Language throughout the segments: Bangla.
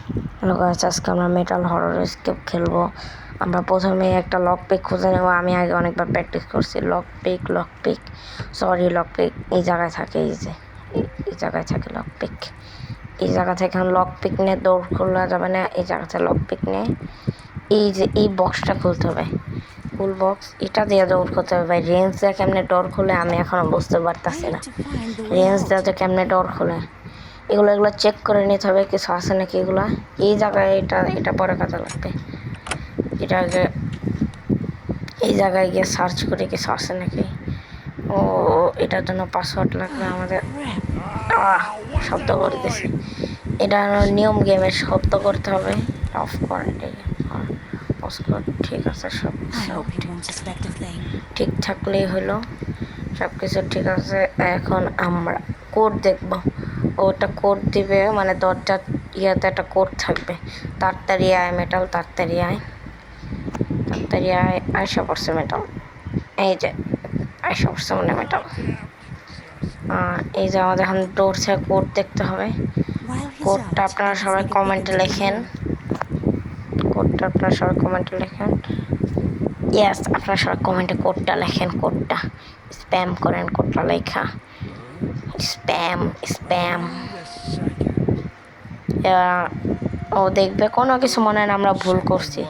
হ্যালো গাইস, আজকে আমরা মেটাল হরর এসকেপ খেলবো। আমরা প্রথমে একটা লক পিক খুঁজে নেব। আমি আগে অনেকবার প্র্যাকটিস করছি। লক পিক এই জায়গায় থাকে। এই জায়গায় থাকে লক পিক। এই জায়গা থেকে লক পিক নিয়ে দৌড় খোলা যাবে না। এই জায়গাতে লক পিক নিয়ে এই বক্সটা খুলতে হবে। ফুল বক্স এটা দিয়ে দৌড় করতে হবে। ভাই রেঞ্জ দিয়ে কেমনে ডোর খুলে আমি এখনো বুঝতে পারতাছি না। রেঞ্জ দেওয়া কেমনে ডোর খুলে এগুলো চেক করে নিতে হবে কিছু আছে নাকি। এই জায়গায় এটা পরে কাজে লাগবে। এটা আগে এই জায়গায় গিয়ে সার্চ করে কিছু আছে নাকি। ও এটার জন্য পাসওয়ার্ড লাগবে আমাদের। শব্দ করে দিছি। এটা নিয়ম গেমের শব্দ করতে হবে। অফ করে ঠিক আছে, সব ঠিক থাকলেই হলো। সব কিছু ঠিক আছে। এখন আমরা কোড দেখবো। ওটা কোড দিবে, মানে দরজার ইয়াতে একটা কোড থাকবে। তাড়াতাড়ি আয় মেটাল, তাড়াতাড়ি আয় 100% মেটাল। এই যে 100% মানে মেটাল। এই যে আমাদের এখন ডোর থেকে কোড দেখতে হবে। কোডটা আপনারা সবাই কমেন্টে লেখেন। ইয়েস, আপনারা সবাই কমেন্টে কোডটা লেখেন। কোডটা স্প্যাম করেন। কোডটা লেখা স্প্যাম। ও দেখবে কোনো কিছু মনে হয় আমরা ভুল করছি।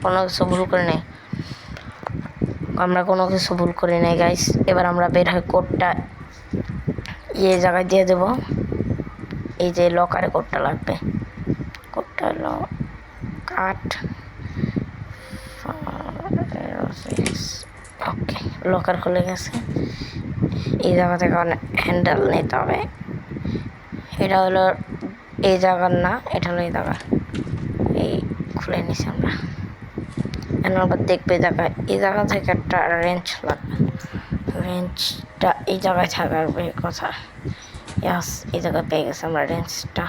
কোনো কিছু ভুল করে নাই। আমরা কোনো কিছু ভুল করি নাই গাইস। এবার আমরা বের হয়ে কোডটা এই জায়গায় দিয়ে দেবো। এই যে লকারে কোডটা লাগবে। কোডটা হলো ওকে, লকার খুলে গেছে। এই জায়গা থেকে হ্যান্ডেল নিতে হবে। এটা হলো এই জায়গার না, এটা হলো এই জায়গা। এই খুলে নিছি আমরা। এখন আবার দেখবে এই জায়গা থেকে একটা রেঞ্জ লাগবে। রেঞ্জটা এই জায়গায় থাকার কথা। ইয়াস, এই জায়গায় পেয়ে গেছে আমরা রেঞ্জটা।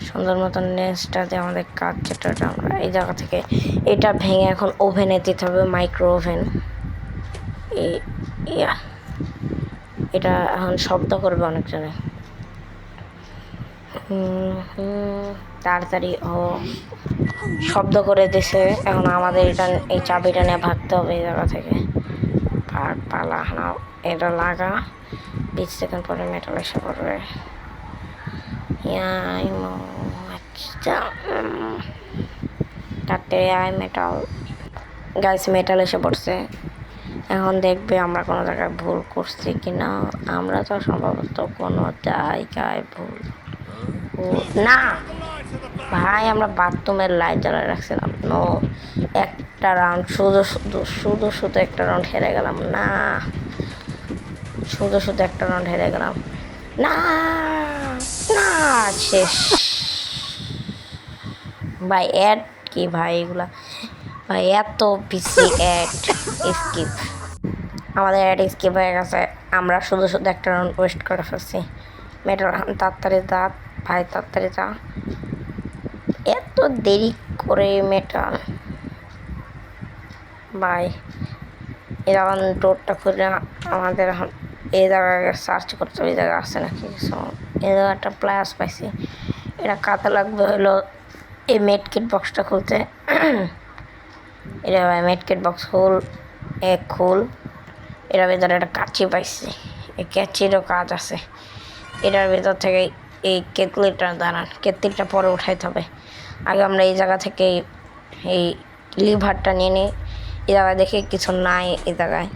সুন্দর মতন রেঞ্জটা দিয়ে আমাদের কাজ যেটা আমরা এই জায়গা থেকে এটা ভেঙে এখন ওভেনে দিতে হবে। Micro oven. এটা এখন শব্দ করবে অনেকজনে। তাড়াতাড়ি শব্দ করে দিছে। এখন আমাদের এই চাবিটা নিয়ে ভাগতে হবে এই জায়গা থেকে। পালা নাও, এটা লাগা। 20 সেকেন্ড পরে মেটাল এসে পড়বে। মেটাল গাইস, মেটাল এসে পড়ছে। এখন দেখবে আমরা কোনো জায়গায় ভুল করছি কিনা। আমরা তো সম্ভবত কোনো জায়গায় ভুল না। ভাই আমরা বাথরুমের লাইট জ্বালায় রাখছিলাম। একটা রাউন্ড শুধু একটা রাউন্ড হেরে গেলাম। না, শুধু একটা রাউন্ড হেরে গেলাম। না শেষ ভাই। অ্যাড কি ভাই এগুলা? ভাই এত পিসি অ্যাড স্কিপ। আমাদের অ্যাড স্কিপ হয়ে গেছে। আমরা শুধু একটা রাউন্ড ওয়েস্ট করে ফেলছি। মেটাল তাড়াতাড়ি যা ভাই, তাড়াতাড়ি যা। এত দেরি করে মেটাল ভাই। এখন ডোরটা খুলে আমাদের এখন এই জায়গায় সার্চ করতে হবে। এই জায়গায় আছে নাকি কিছু। এই জায়গায় একটা প্লাস পাইছি। এটা কাতে লাগবে হলো এই মেডকিট বক্সটা খুলতে। এটা ভাই মেডকিট বক্স খুল। এটার ভিতরে একটা কাঁচি পাইছি। এই কাঁচিরও কাজ আছে। এটার ভিতর থেকে এই কেতলিটা পরে উঠাইতে হবে। আগে আমরা এই জায়গা থেকে এই লিভারটা নিয়ে নিই। এই জায়গায় দেখে কিছু নাই। এই জায়গায়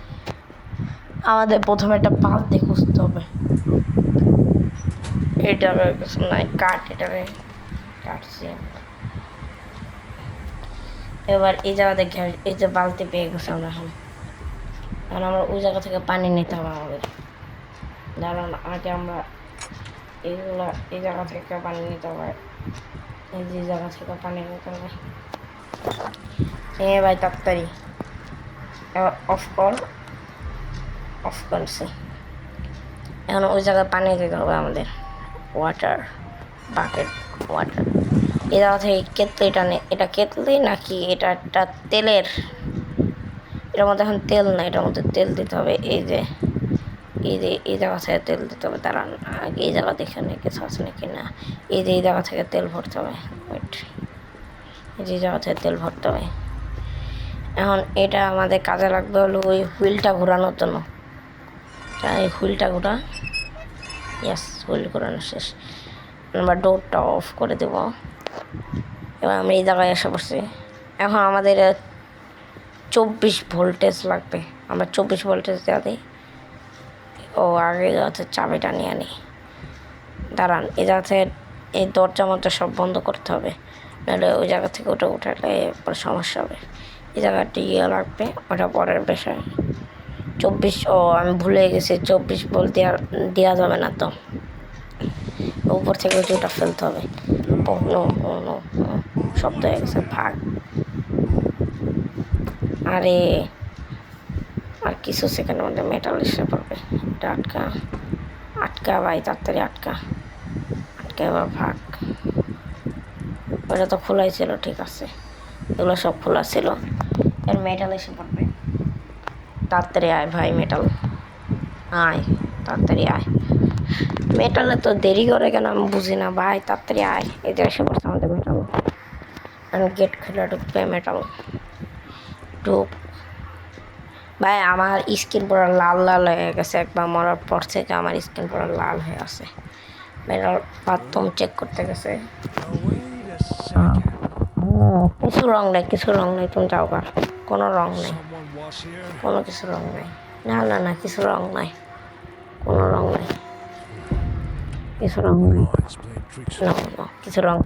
আমাদের প্রথমে একটা বালতি খুঁজতে হবে। এই জায়গায় কিছু নাই। এটাকে কাটছি। এবার এই জায়গা দেখে এই যে বালতি পেয়ে গেছে আমরা। এখন আমরা ওই জায়গা থেকে পানি নিতে হবে আমাদের। দাঁড়ান, আগে আমরা এই জায়গা থেকে পানি নিতে হবে। এই যে জায়গা থেকে পানি নিতে হবে। ভাই তাড়াতাড়ি অফ করছি। এখন ওই জায়গায় পানি দিতে হবে আমাদের। Bucket water. এই জায়গা থেকে কেতলিটা এটা কেতলি নাকি এটা একটা তেলের। এটার মধ্যে এখন তেল না, এটার মধ্যে তেল দিতে হবে। এই যে এই জায়গা থেকে তেল দিতে হবে। দাঁড়ান আগে এই জায়গা দেখে নিই কিছু আছে নাকি না। এই জায়গা থেকে তেল ভরতে হবে। ওয়েট, এই জায়গা থেকে তেল ভরতে হবে। এখন এটা আমাদের কাজে লাগবে হলো ওই হুইলটা ঘোরানোর জন্য। এই হুইলটা ঘোরা, ইয়াস হুইল ঘোরানো শেষ। আমরা ডোরটা অফ করে দেব। এবার আমরা এই জায়গায় এসে পড়ছি। এখন আমাদের 24 ভোল্টেজ লাগবে। আমরা 24 ভোল্টেজ দেওয়া দিই। ও আগে যাতে চাবিটা নিয়ে নিই। দাঁড়ান এই জায়গা থেকে এই দরজা মধ্যে সব বন্ধ করতে হবে, নাহলে ওই জায়গা থেকে ওটা উঠালে পরে সমস্যা হবে। এই জায়গাটি ইয়ে লাগবে, ওটা পরের বিষয়। 24, ও আমি ভুলে গেছি 24 ভোল্ট দেওয়া যাবে না তো, উপর থেকে ওটা ফেলতে হবে। ও নো ও নো, শব্দ হয়ে গেছে, ভাগ। আরে আর কিছু সেকেন্ডের মধ্যে মেটাল এসে পড়বে। এটা আটকা ভাই, তাড়াতাড়ি আটকা। এবার ভাগ। ওটা তো খোলাই ছিল, ঠিক আছে, এগুলো সব খোলা ছিল। এর মেটাল এসে পড়বে। তাড়াতাড়ি আয় ভাই, মেটাল আয়, তাড়াতাড়ি আয়। মেটালে তো দেরি করে কেন আমি বুঝি না ভাই, তাড়াতাড়ি আয়। এই যে এসে পড়ছে আমাদের মেটাল। গেট খুলে ঢুকবে মেটাল। ঢুক ভাই। আমার স্কিন পুরো লাল লাল হয়ে গেছে, একবার মরার পর থেকে আমার স্কিন পুরো লাল হয়ে আছে। মেটাল বাথরুম চেক করতে গেছে। কিছু রং নাই, কিছু রং নাই, তুমি যাও গা। কোনো রং নেই, কোনো কিছু রং নাই। না না না, কিছু রং নাই, কোনো রং নাই, কিছু রং নাই, কিছু রং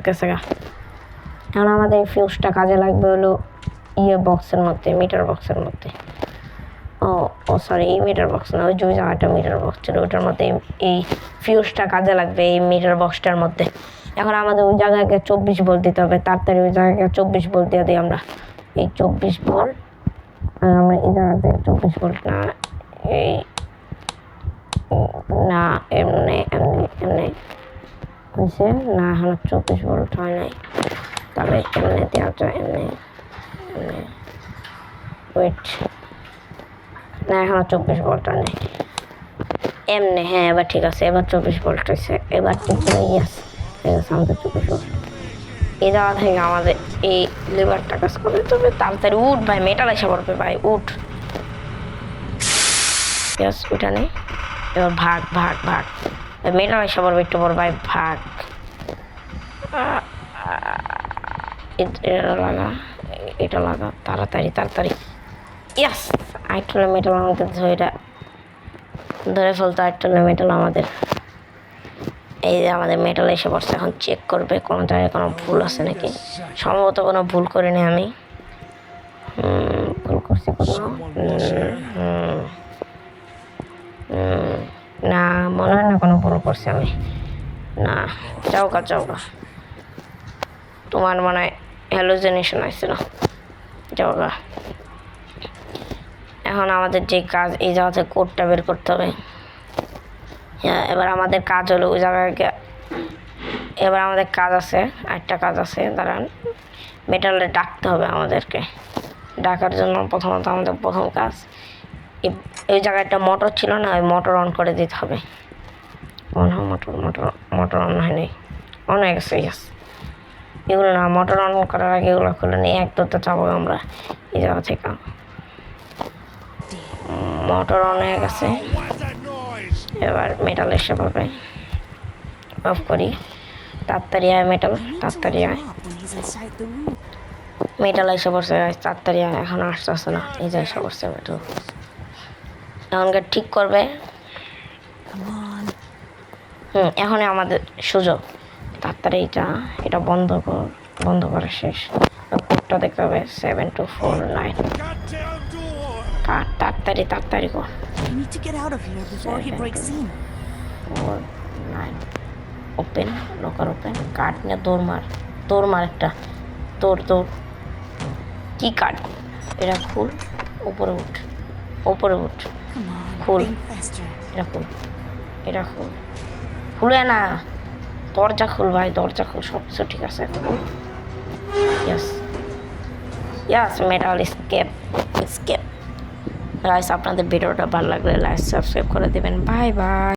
গেছে গা। এখন আমাদের ফিউজটা কাজে লাগবে হলো ইয়ে বক্সের মধ্যে, মিটার বক্সের মধ্যে। ও সরি, এই মিটার বক্স না, ওই যে জায়গাটা মিটার বক্স ছিল ওটার মধ্যে এই ফিউজটা কাজে লাগবে, এই মিটার বক্সটার মধ্যে। এখন আমাদের ওই জায়গায় 24 ভোল্ট দিতে হবে। তাড়াতাড়ি ওই জায়গায় 24 ভোল্ট দিয়ে দিই আমরা। এই 24 ভোল্ট, আমরা এই জায়গাতে 24 ভোল্ট না, এই না এমনি এমনি এমনি হয়েছে না, এখন 24 ভোল্ট হয় নাই। তাহলে এমনি দেওয়া যায়, এমনি এমনি। ওয়েট, না এখন 24 ভোল্ট নেই, এমনি। হ্যাঁ এবার ঠিক আছে, এবার 24 ভোল্ট হয়েছে। এবার ঠিক ইয়াস, আমাদের 24 ভোল্ট। এই জায়গা থেকে আমাদের এই লিভারটা কাজ করে। তবে তাড়াতাড়ি উঠ ভাই, মেটাল এসে পড়বে ভাই, উঠ। ইয়াস ওইটা নেই। এবার ভাগ ভাগ ভাগ, মেটাল এসে পড়বে একটু পর ভাই, ভাগ। এটা লাগা, এটা লাগা, তাড়াতাড়ি তাড়াতাড়ি। ইয়াস, আরেকটা মেটাল আমাদের ধরে ফেলতো, আরেকটা মেটাল আমাদের। এই যে আমাদের মেটাল এসে পড়ছে। এখন চেক করবে কোনো জায়গায় কোনো ভুল আছে নাকি। সম্ভবত কোনো ভুল করিনি আমি। ভুল করছি কোনো? না, মনে হয় না কোনো ভুল করছি আমি। না, যাও গা। তোমার মনে হয় হ্যালুসিনেশন আসছিল, যাও গা। এখন আমাদের যে কাজ, এই জায়গাতে কোডটা বের করতে হবে। হ্যাঁ, এবার আমাদের কাজ হলো ওই জায়গায়। এবার আমাদের কাজ আছে, আরেকটা কাজ আছে, দাঁড়ান। মেটালে ডাকতে হবে আমাদেরকে। ডাকার জন্য প্রথমত আমাদের প্রথম কাজ, এই জায়গায় একটা মোটর ছিল না, ওই মোটর অন করে দিতে হবে। মোটর অন হয়নি, অন হয়ে গেছে। ইয়াস, এগুলো না, মোটর অন করার আগে এগুলো খুলে নিয়ে এক দুটো যাবো আমরা এই জায়গা থেকে। মোটর অন হয়ে গেছে। এবার মেটাল এসে পড়বে, অফ করি। তাড়াতাড়ি আয় মেটাল, তাড়াতাড়ি আয়। মেটাল এসে পড়ছে, তাড়াতাড়ি আয়। এখন আসতে না, এই যে এসে পড়ছে মেটাল। এখনকে ঠিক করবে। এখন আমাদের সুযোগ। তাড়াতাড়ি এটা বন্ধ করা শেষ। কোডটা দেখতে হবে 7249। তাড়াতাড়ি কর। 749 ওপেন, লকার ওপেন। কার্ড নিয়ে দৌড় মার একটা, দৌড়। কি কার্ড? এটা খুল, উপরে উঠ, খুল, এটা খুল, খুলে না, দরজা খুল ভাই, দরজা খুল, সব কিছু ঠিক আছে। ইয়াস, মেটাল স্কেপ। গাইস আপনাদের ভিডিওটা ভালো লাগলে লাইক সাবস্ক্রাইব করে দেবেন। Bye bye.